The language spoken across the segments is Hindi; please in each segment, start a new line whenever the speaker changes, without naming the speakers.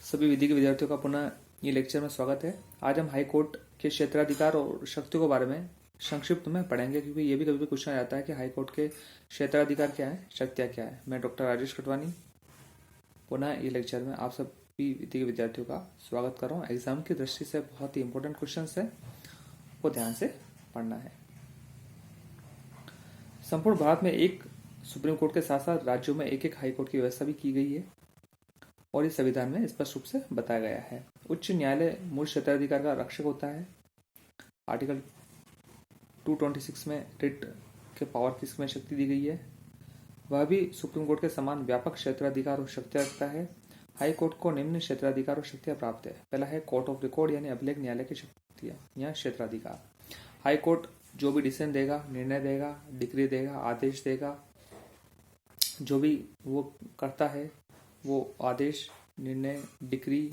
सभी विधि के विद्यार्थियों का पुनः ये लेक्चर में स्वागत है। आज हम हाई कोर्ट के क्षेत्राधिकार और शक्तियों के बारे में संक्षिप्त में पढ़ेंगे, क्योंकि ये भी कभी क्वेश्चन आता है कि हाई कोर्ट के क्षेत्राधिकार क्या है, शक्तियाँ क्या है। मैं डॉक्टर राजेश कटवानी पुनः ये लेक्चर में आप सभी विधि के विद्यार्थियों का स्वागत कर रहा हूँ। एग्जाम की दृष्टि से बहुत ही इंपॉर्टेंट क्वेश्चन है, वो ध्यान से पढ़ना है। संपूर्ण भारत में एक सुप्रीम कोर्ट के साथ साथ राज्यों में एक एक हाई कोर्ट की व्यवस्था भी की गई है और इस संविधान में स्पष्ट रूप से बताया गया है। उच्च न्यायालय मूल क्षेत्राधिकार का रक्षक होता है। आर्टिकल 226 में रिट के पावर की इसमें शक्ति दी गई है। वह भी सुप्रीम कोर्ट के समान व्यापक क्षेत्राधिकार और शक्तियां रखता है। हाई कोर्ट को निम्न क्षेत्राधिकार और शक्तियां प्राप्त है। पहला है कोर्ट ऑफ रिकॉर्ड यानी अभिलेख न्यायालय की शक्तियां या क्षेत्राधिकार। हाई कोर्ट जो भी डिसीजन देगा, निर्णय देगा, डिक्री देगा, आदेश देगा, जो भी वो करता है, वो आदेश, निर्णय, डिक्री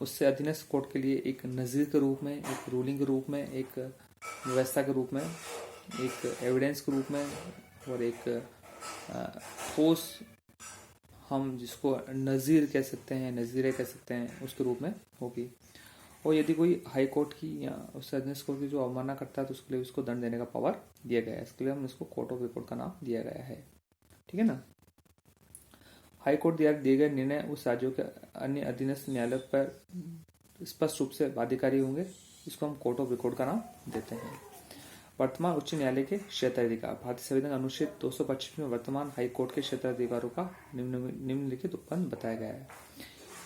उससे अधीनस्थ कोर्ट के लिए एक नज़ीर के रूप में, एक रूलिंग के रूप में, एक व्यवस्था के रूप में, एक एविडेंस के रूप में और एक ठोस, हम जिसको नज़ीर कह सकते हैं, नज़ीरे कह सकते हैं, उसके रूप में होगी। और यदि कोई हाई कोर्ट की या उससे अधीनस्थ कोर्ट की जो अवमानना करता है तो उसके लिए उसको दंड देने का पावर दिया गया है। इसके लिए हम इसको कोर्ट ऑफ रिकॉर्ड का नाम दिया गया है। ठीक है ना। हाई कोर्ट द्वारा दिए गए निर्णय उस राज्यों के अन्य अधीनस्थ न्यायालय पर स्पष्ट रूप से बाध्यकारी होंगे। इसको हम कोर्ट ऑफ रिकॉर्ड का नाम देते हैं। वर्तमान उच्च न्यायालय के क्षेत्राधिकार। भारतीय संविधान अनुच्छेद 225 में वर्तमान हाई कोर्ट के क्षेत्राधिकारों का निम्नलिखित उपबंध बताया गया है।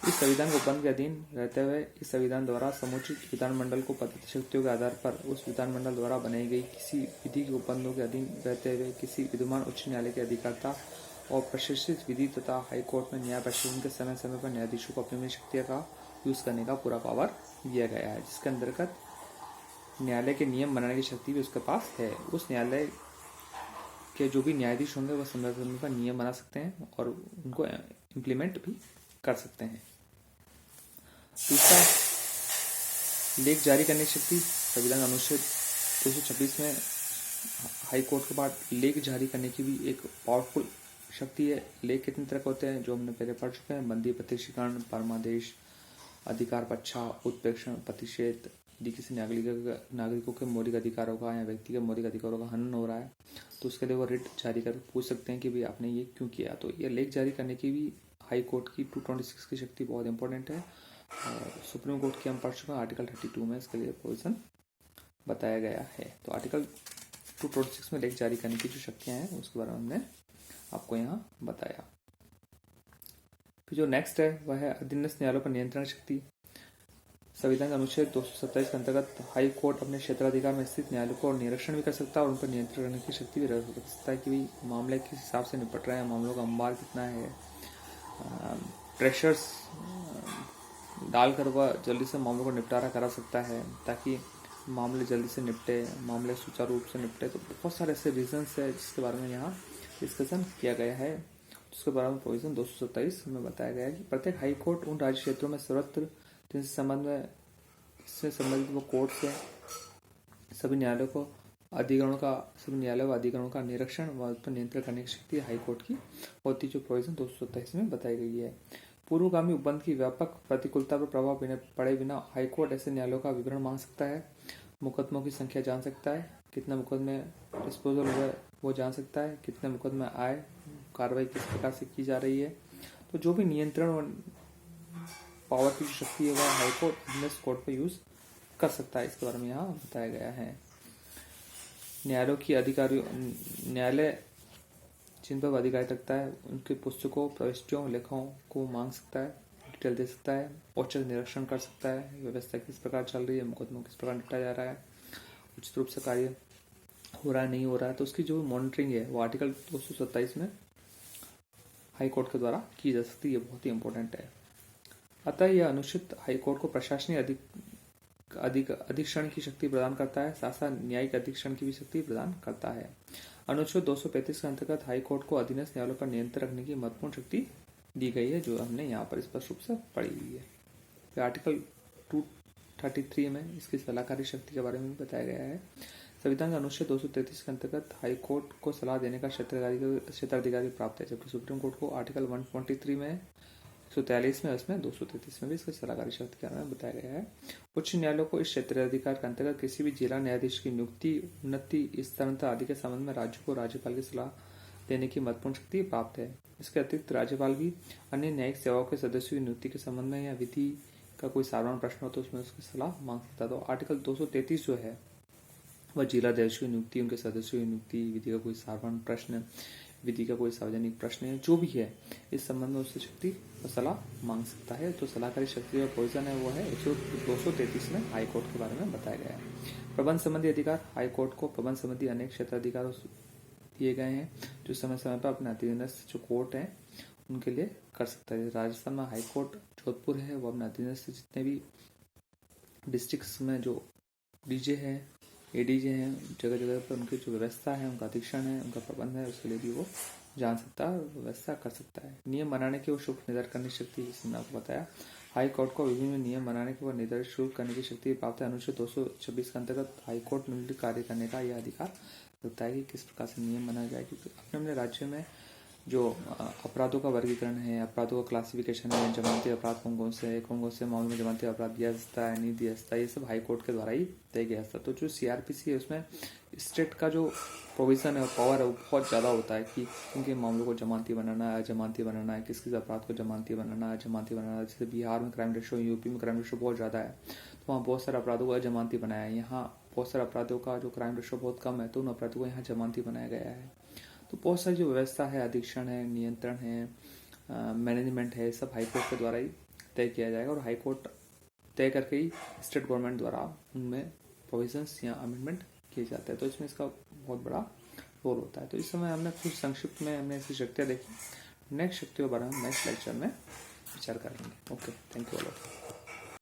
इस संविधान के उपबंध के अधीन रहते हुए इस संविधान द्वारा समुचित विधानमंडल को प्रदत्त शक्तियों के आधार पर उस विधानमंडल द्वारा बनाई गई किसी विधि के उपबंधों के अधीन रहते हुए किसी विद्यमान उच्च न्यायालय के अधिकारता और प्रशिक्षित विधि तथा हाई कोर्ट में न्याय प्रशासन के समय समय पर न्यायाधीशों को अपनी शक्तियों का यूज करने का पूरा पावर दिया गया है, जिसके अंतर्गत न्यायालय के नियम बनाने की शक्ति भी उसके पास है। उस न्यायालय के जो भी न्यायाधीश होंगे वह समय समय पर नियम बना सकते हैं और उनको इम्प्लीमेंट भी कर सकते हैं। दूसरा, लेख जारी करने की शक्ति। संविधान अनुच्छेद 226 में हाई कोर्ट के बाद लेख जारी करने की भी एक पावरफुल शक्ति है। लेख कितने तरह के होते हैं जो हमने पहले पढ़ चुके हैं। बंदी, प्रत्यक्षीकरण, परमादेश, अधिकार पक्षा, उत्प्रेक्षण, प्रतिषेध। यदि किसी नागरिकों के मौलिक अधिकारों का या व्यक्ति के मौलिक अधिकारों का हनन हो रहा है तो उसके लिए वो रिट जारी कर पूछ सकते हैं कि भाई आपने ये क्यों किया। तो ये लेख जारी करने की भी हाई कोर्ट की 226 की शक्ति बहुत इंपॉर्टेंट है। और सुप्रीम कोर्ट की हम पढ़ चुके हैं आर्टिकल 32 में इसके लिए प्रोविजन बताया गया है। तो आर्टिकल 226 में लेख जारी करने की जो शक्तियां हैं उसके बारे में हमने आपको यहाँ बताया। फिर जो नेक्स्ट है वह है अधीनस्थ न्यायालयों पर नियंत्रण शक्ति। संविधान अनुच्छेद 227 के अंतर्गत हाई कोर्ट अपने क्षेत्राधिकार में स्थित न्यायालयों को निरीक्षण भी कर सकता है और उन पर नियंत्रण करने की शक्ति भी रख सकता है कि भाई मामले किस हिसाब से निपट रहे हैं, मामलों का अंबार कितना है, प्रेशर्स डालकर वह जल्दी से मामलों को निपटारा करा सकता है ताकि मामले जल्दी से निपटे, मामले सुचारू रूप से निपटे। तो बहुत सारे ऐसे रीजंस है जिसके बारे में यहाँ डिस्कशन किया गया है, जिसके बारे में प्रोविजन 227 में बताया गया है कि प्रत्येक हाई कोर्ट उन राज्य क्षेत्रों में सर्वत्र जिनसे संबंधित वो कोर्ट से सभी न्यायालयों को अधिकरणों का निरीक्षण व उस पर नियंत्रण करने की शक्ति हाई कोर्ट की होती, जो प्रोविजन 227 में बताई गई है। पूर्वगामी उपबंध की व्यापक प्रतिकूलता पर प्रभाव पड़े बिना हाई कोर्ट ऐसे न्यायालयों का विवरण मांग सकता है, मुकदमों की संख्या जान सकता है, कितने मुकदमे डिस्पोजल हुए वो जान सकता है, कितने मुकदमे आए, कार्रवाई किस प्रकार से की जा रही है। तो जो भी नियंत्रण और पावर की जो शक्ति है वह हाई कोर्ट अधीनस्थ कोर्ट पर यूज कर सकता है। इसके बारे में यहाँ बताया गया है। न्यायालय जिन पर अधिकार रखता है उनके पुस्तकों, प्रविष्टियों, लेखाओं को मांग सकता है, डिटेल दे सकता है, औचक निरीक्षण कर सकता है, व्यवस्था किस प्रकार चल रही है, मुकदमों किस प्रकार निपटाया जा रहा है, उचित रूप से कार्य हो रहा है नहीं हो रहा है। तो उसकी जो मॉनिटरिंग है वो आर्टिकल 227 में हाई कोर्ट के द्वारा की जा सकती है। ये बहुत ही इंपॉर्टेंट है। अतः यह अनुच्छेद हाई कोर्ट को प्रशासनिक अधीक्षण की शक्ति प्रदान करता है, साथ साथ न्यायिक अधीक्षण की भी शक्ति प्रदान करता है। अनुच्छेद 235 के अंतर्गत हाई कोर्ट को अधीनस्थ न्यायालयों पर नियंत्रण रखने की महत्वपूर्ण शक्ति दी गई है, जो हमने यहाँ पर स्पष्ट रूप से पढ़ी हुई है। फिर आर्टिकल 233 में इसकी सलाहकारी शक्ति के बारे में भी बताया गया है। संविधान के अनुच्छेद 233 के अंतर्गत हाई कोर्ट को सलाह देने का क्षेत्राधिकार प्राप्त है, जबकि सुप्रीम कोर्ट को आर्टिकल 143 में 143 में, उसमें 233 में भी इसका सलाहकारी शक्ति के बारे में बताया गया है। उच्च न्यायालय को इस क्षेत्राधिकार के अंतर्गत किसी भी जिला न्यायाधीश की नियुक्ति, उन्नति, स्थानांतरण आदि के संबंध में राज्य को राज्यपाल की सलाह देने की महत्वपूर्ण शक्ति प्राप्त है। इसके अतिरिक्त राज्यपाल भी अन्य न्यायिक सेवाओं के सदस्यों की नियुक्ति के संबंध में या विधि का कोई साधारण प्रश्न हो तो उसमें उसकी सलाह मांग सकता है। तो आर्टिकल 233 जो है वह जिलाध्यक्ष की नियुक्ति, उनके सदस्यों की नियुक्ति, विधि का कोई साधारण प्रश्न, विधि का कोई सार्वजनिक प्रश्न है, जो भी है इस संबंध में उससे शक्ति और सलाह मांग सकता है। तो सलाहकारी शक्ति का प्रोविजन है वो है 233 में हाई कोर्ट के बारे में बताया गया है। प्रबंध संबंधी अधिकार, हाई कोर्ट को प्रबंध संबंधी अनेक क्षेत्राधिकार दिए गए हैं जो समय समय पर अपने अधीनस्थ जो कोर्ट हैं उनके लिए कर सकता है। राजस्थान में हाई कोर्ट जोधपुर है, वो अपने अधीनस्थ जितने भी डिस्ट्रिक्ट्स में जो डीजे है, एडीजे हैं, जगह जगह पर उनकी जो व्यवस्था है, उनका अधीक्षण है, उनका प्रबंध है, उसके लिए भी वो जान सकता है, व्यवस्था कर सकता है। नियम बनाने की वो शुल्क निर्धारित करने की शक्ति, जिसने आपको बताया हाई कोर्ट को विभिन्न नियम बनाने के व निर्धारित शुल्क करने की शक्ति प्राप्त है। अनुच्छेद 226 के अंतर्गत हाई कोर्ट निम्नलिखित कार्य करने का यह अधिकार रखता है कि किस प्रकार से नियम बनाया जाए। क्योंकि अपने अपने राज्य में जो अपराधों का वर्गीकरण है, अपराधों का क्लासिफिकेशन है, जमानती अपराध कौन कौन से मामलों में जमानती अपराध दिया जाता है, नहीं दिया जाता है, ये सब हाई कोर्ट के द्वारा ही तय किया जाता है। तो जो सीआरपीसी है उसमें स्टेट का जो प्रोविजन है और पावर है वो बहुत ज़्यादा होता है कि उनके मामलों को जमानती बनाना है, अजमानती बनाना है, किस किस अपराध को जमानती बनाना है, अजमानती बनाना है। जैसे बिहार में क्राइम रेशो, यूपी में क्राइम रेशो बहुत ज़्यादा है, तो वहाँ बहुत सारे अपराधों को अजमानती बनाया है। यहाँ बहुत सारे अपराधों का जो क्राइम रेशो बहुत कम है, तो उन अपराधों को यहाँ जमानती बनाया गया है। तो बहुत सारी जो व्यवस्था है, अधीक्षण है, नियंत्रण है, मैनेजमेंट है, सब हाई कोर्ट के द्वारा ही तय किया जाएगा और हाई कोर्ट तय करके ही स्टेट गवर्नमेंट द्वारा उनमें प्रोविजंस या अमेंडमेंट किए जाते हैं। तो इसमें इसका बहुत बड़ा रोल होता है। तो इस समय हमने कुछ संक्षिप्त में हमने ऐसी शक्तियाँ देखी। नेक्स्ट शक्तियों के बारे में नेक्स्ट लेक्चर में विचार करेंगे। Okay, thank you all.